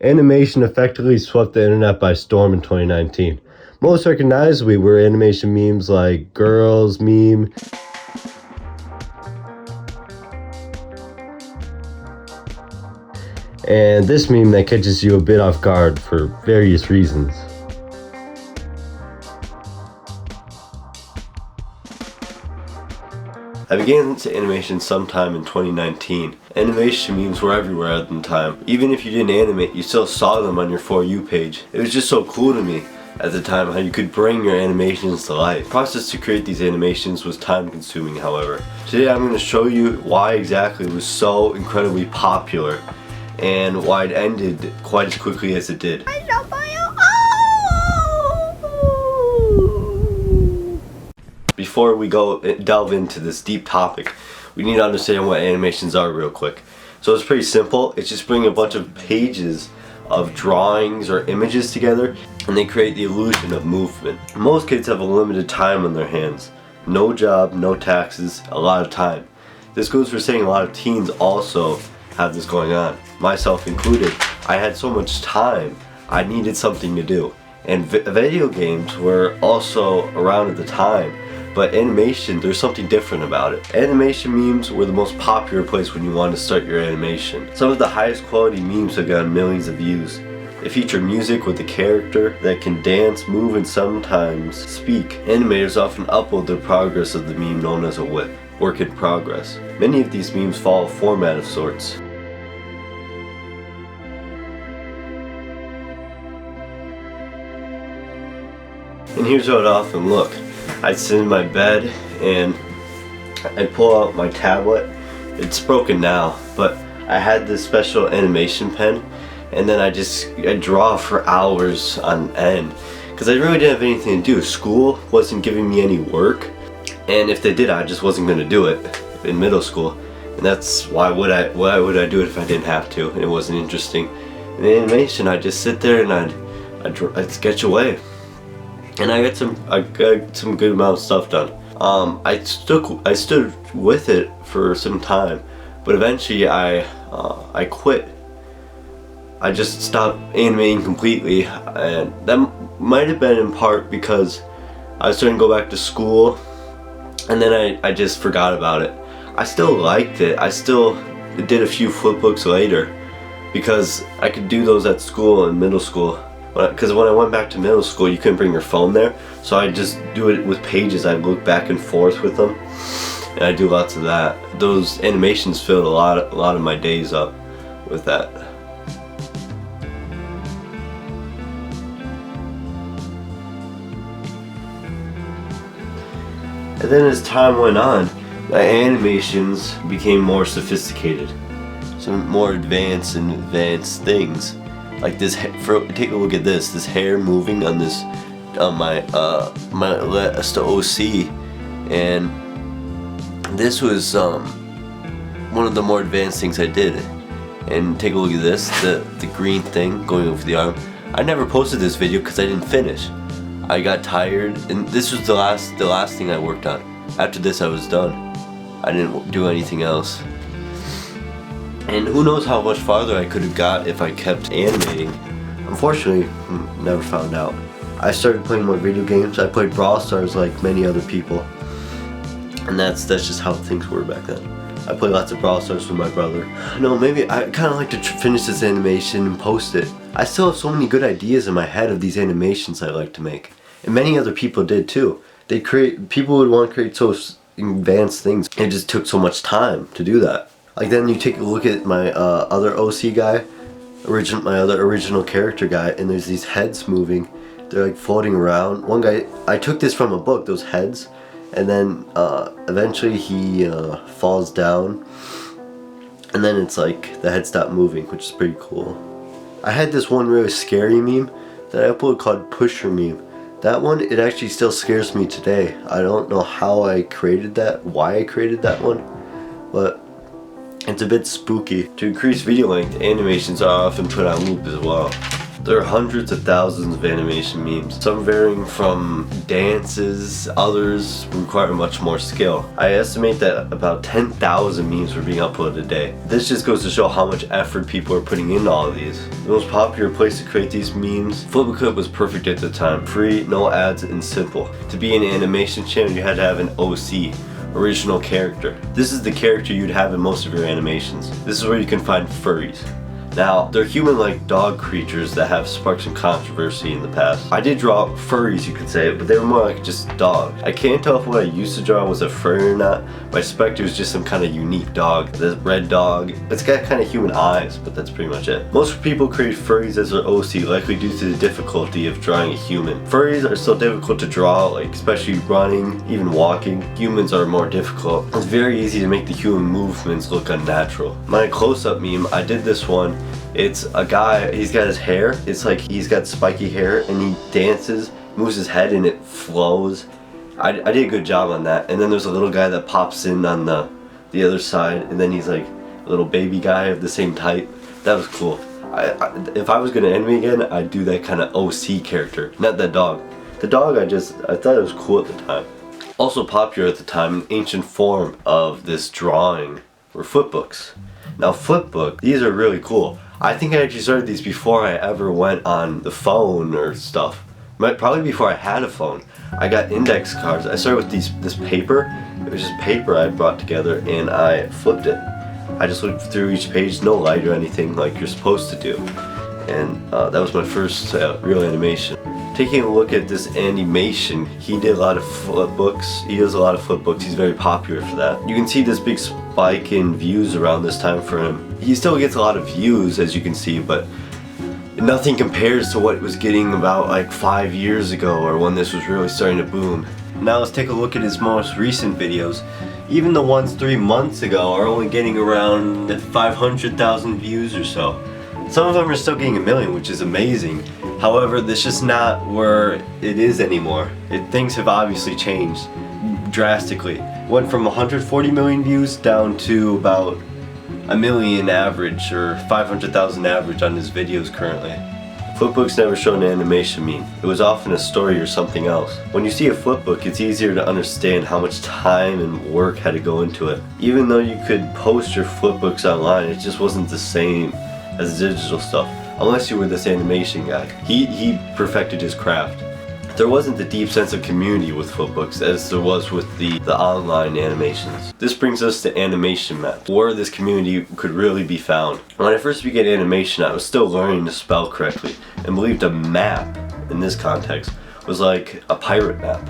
Animation effectively swept the internet by storm in 2019. Most recognizably were animation memes like Girls meme, and this meme that catches you a bit off guard for various reasons. I began into animation sometime in 2019. Animation memes were everywhere at the time. Even if you didn't animate, you still saw them on your For You page. It was just so cool to me at the time how you could bring your animations to life. The process to create these animations was time consuming, however. Today I'm going to show you why exactly it was so incredibly popular and why it ended quite as quickly as it did. Before we delve into this deep topic, we need to understand what animations are real quick. So it's pretty simple. It's just bringing a bunch of pages of drawings or images together and they create the illusion of movement. Most kids have a limited time on their hands. No job, no taxes, a lot of time. This goes for saying a lot of teens also have this going on, myself included. I had so much time, I needed something to do. And video games were also around at the time. But animation, there's something different about it. Animation memes were the most popular place when you want to start your animation. Some of the highest quality memes have gotten millions of views. They feature music with a character that can dance, move, and sometimes speak. Animators often upload their progress of the meme known as a WIP, work in progress. Many of these memes follow a format of sorts. And here's how it often looked. I'd sit in my bed and I'd pull out my tablet. It's broken now, but I had this special animation pen and then I'd draw for hours on end because I really didn't have anything to do. School wasn't giving me any work, and if they did, I just wasn't going to do it in middle school. And that's why would I do it if I didn't have to? And it wasn't interesting. In animation, I'd just sit there and I'd sketch away. And I got some good amount of stuff done. I stood with it for some time, but eventually I quit. I just stopped animating completely, and that might have been in part because I was starting to go back to school, and then I just forgot about it. I still liked it. I still did a few flipbooks later because I could do those at school in middle school. Because when I went back to middle school, you couldn't bring your phone there, so I just do it with pages. I look back and forth with them, and I do lots of that. Those animations filled a lot of my days up with that. And then as time went on, my animations became more sophisticated, some more advanced things. Like this, take a look at this hair moving on this, my OC, and this was one of the more advanced things I did. And take a look at this, the green thing going over the arm. I never posted this video because I didn't finish. I got tired, and this was the last thing I worked on. After this, I was done. I didn't do anything else. And who knows how much farther I could have got if I kept animating. Unfortunately, never found out. I started playing more video games. I played Brawl Stars like many other people. And that's just how things were back then. I played lots of Brawl Stars with my brother. No, maybe I kind of like to finish this animation and post it. I still have so many good ideas in my head of these animations I like to make. And many other people did too. People would want to create so advanced things. It just took so much time to do that. Like then you take a look at my other OC guy, my other original character guy, and there's these heads moving. They're like floating around. One guy, I took this from a book, those heads, and then eventually he falls down, and then it's like the head stopped moving, which is pretty cool. I had this one really scary meme that I uploaded called Pusher Meme. That one, it actually still scares me today. I don't know how I created that, why I created that one, but it's a bit spooky. To increase video length, animations are often put on loop as well. There are hundreds of thousands of animation memes, some varying from dances, others require much more skill. I estimate that about 10,000 memes were being uploaded a day. This just goes to show how much effort people are putting into all of these. The most popular place to create these memes, Flipbook was perfect at the time. Free, no ads, and simple. To be an animation channel, you had to have an OC. Original character. This is the character you'd have in most of your animations. This is where you can find furries. Now, they're human-like dog creatures that have sparked some controversy in the past. I did draw furries, you could say, but they were more like just dogs. I can't tell if what I used to draw was a furry or not, but I suspect it was just some kind of unique dog. This red dog, it's got kind of human eyes, but that's pretty much it. Most people create furries as their OC, likely due to the difficulty of drawing a human. Furries are still difficult to draw, like especially running, even walking. Humans are more difficult. It's very easy to make the human movements look unnatural. My close-up meme, I did this one. It's a guy, he's got his hair, it's like he's got spiky hair and he dances, moves his head and it flows. I did a good job on that. And then there's a little guy that pops in on the other side, and then he's like a little baby guy of the same type. That was cool. If I was gonna animate again, I'd do that kind of OC character, not that dog. The dog, I thought it was cool at the time. Also popular at the time, an ancient form of this drawing were flipbooks. Now flipbook, these are really cool. I think I actually started these before I ever went on the phone or stuff. Probably before I had a phone. I got index cards. I started with this paper. It was just paper I brought together and I flipped it. I just looked through each page, no light or anything like you're supposed to do. And that was my first real animation. Taking a look at this animation, he did a lot of flipbooks. He does a lot of flipbooks. He's very popular for that. You can see this big spike in views around this time for him. He still gets a lot of views, as you can see, but nothing compares to what it was getting about like 5 years ago or when this was really starting to boom. Now let's take a look at his most recent videos. Even the ones 3 months ago are only getting around 500,000 views or so. Some of them are still getting 1 million, which is amazing. However, that's just not where it is anymore. Things have obviously changed drastically. Went from 140 million views down to about 1 million average, or 500,000 average on his videos currently. Flipbooks never showed an animation meme. It was often a story or something else. When you see a flipbook, it's easier to understand how much time and work had to go into it. Even though you could post your flipbooks online, it just wasn't the same as digital stuff, unless you were this animation guy. He perfected his craft. There wasn't the deep sense of community with flipbooks as there was with the online animations. This brings us to animation maps, where this community could really be found. When I first began animation, I was still learning to spell correctly, and believed a map, in this context, was like a pirate map.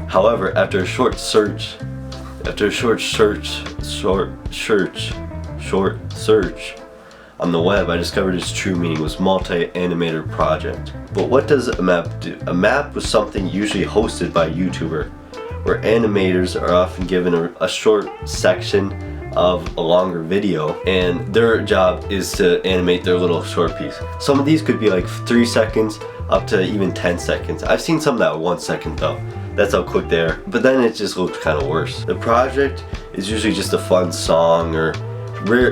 However, after a short search on the web, I discovered its true meaning was multi-animator project. But what does a map do? A map was something usually hosted by a YouTuber, where animators are often given a short section of a longer video, and their job is to animate their little short piece. Some of these could be like 3 seconds up to even 10 seconds. I've seen some that are 1 second though. That's how quick they are. But then it just looks kind of worse. The project is usually just a fun song, or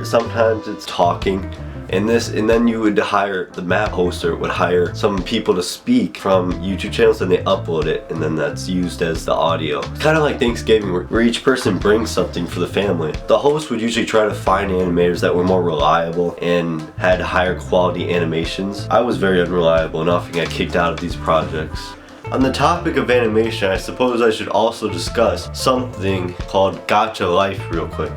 sometimes it's talking. And then you would hire, the map hoster would hire some people to speak from YouTube channels, and they upload it, and then that's used as the audio. It's kind of like Thanksgiving, where each person brings something for the family. The host would usually try to find animators that were more reliable and had higher quality animations. I was very unreliable and often got kicked out of these projects. On the topic of animation, I suppose I should also discuss something called Gacha Life real quick.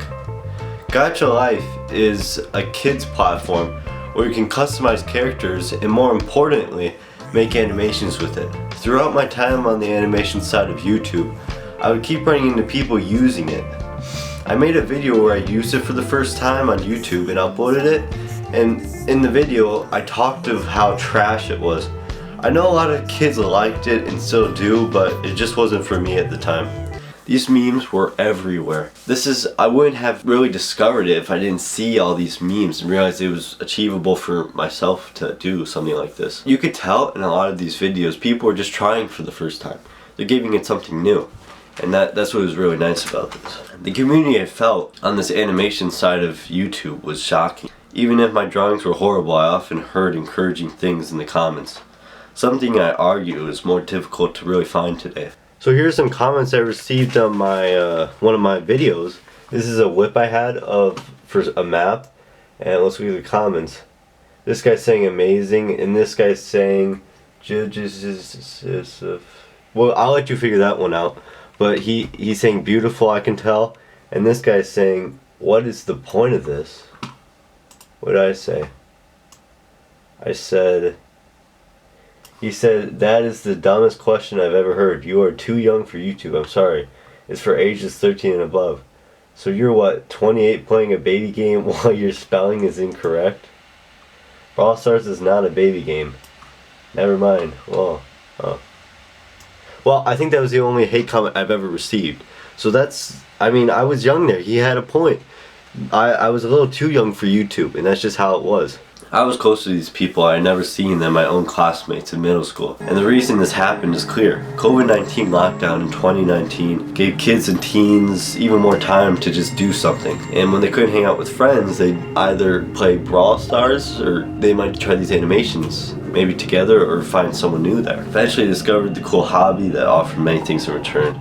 Gacha Life is a kids platform where you can customize characters and, more importantly, make animations with it. Throughout my time on the animation side of YouTube, I would keep running into people using it. I made a video where I used it for the first time on YouTube and uploaded it, and in the video I talked of how trash it was. I know a lot of kids liked it and still do, but it just wasn't for me at the time. These memes were everywhere. I wouldn't have really discovered it if I didn't see all these memes and realize it was achievable for myself to do something like this. You could tell in a lot of these videos, people were just trying for the first time. They're giving it something new. And that's what was really nice about this. The community I felt on this animation side of YouTube was shocking. Even if my drawings were horrible, I often heard encouraging things in the comments. Something I argue is more difficult to really find today. So here's some comments I received on my one of my videos. This is a whip I had for a map, and let's look at the comments. This guy's saying amazing, and this guy's saying well, I'll let you figure that one out. But he's saying beautiful, I can tell, and this guy's saying, what is the point of this? What did I say? He said, that is the dumbest question I've ever heard. You are too young for YouTube. I'm sorry. It's for ages 13 and above. So you're what, 28 playing a baby game while your spelling is incorrect? Brawl Stars is not a baby game. Never mind. Well, I think that was the only hate comment I've ever received. So I mean, I was young there. He had a point. I was a little too young for YouTube, and that's just how it was. I was close to these people I had never seen than my own classmates in middle school. And the reason this happened is clear. COVID-19 lockdown in 2019 gave kids and teens even more time to just do something. And when they couldn't hang out with friends, they'd either play Brawl Stars or they might try these animations, maybe together or find someone new there. Eventually discovered the cool hobby that offered many things in return.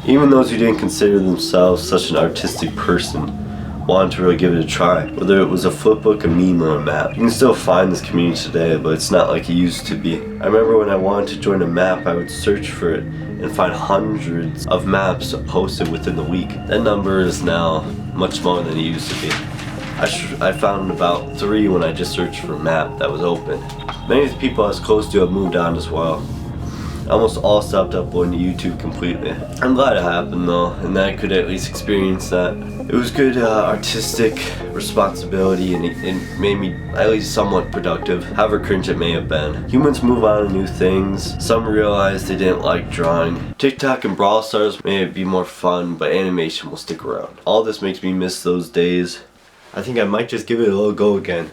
Even those who didn't consider themselves such an artistic person wanted to really give it a try. Whether it was a flipbook, a meme, or a map. You can still find this community today, but it's not like it used to be. I remember when I wanted to join a map, I would search for it and find hundreds of maps posted within the week. That number is now much smaller than it used to be. I found about 3 when I just searched for a map that was open. Many of the people I was close to have moved on as well. Almost all stopped uploading to YouTube completely. I'm glad it happened though, and that I could at least experience that. It was good artistic responsibility, and it made me at least somewhat productive, however cringe it may have been. Humans move on to new things. Some realized they didn't like drawing. TikTok and Brawl Stars may be more fun, but animation will stick around. All this makes me miss those days. I think I might just give it a little go again.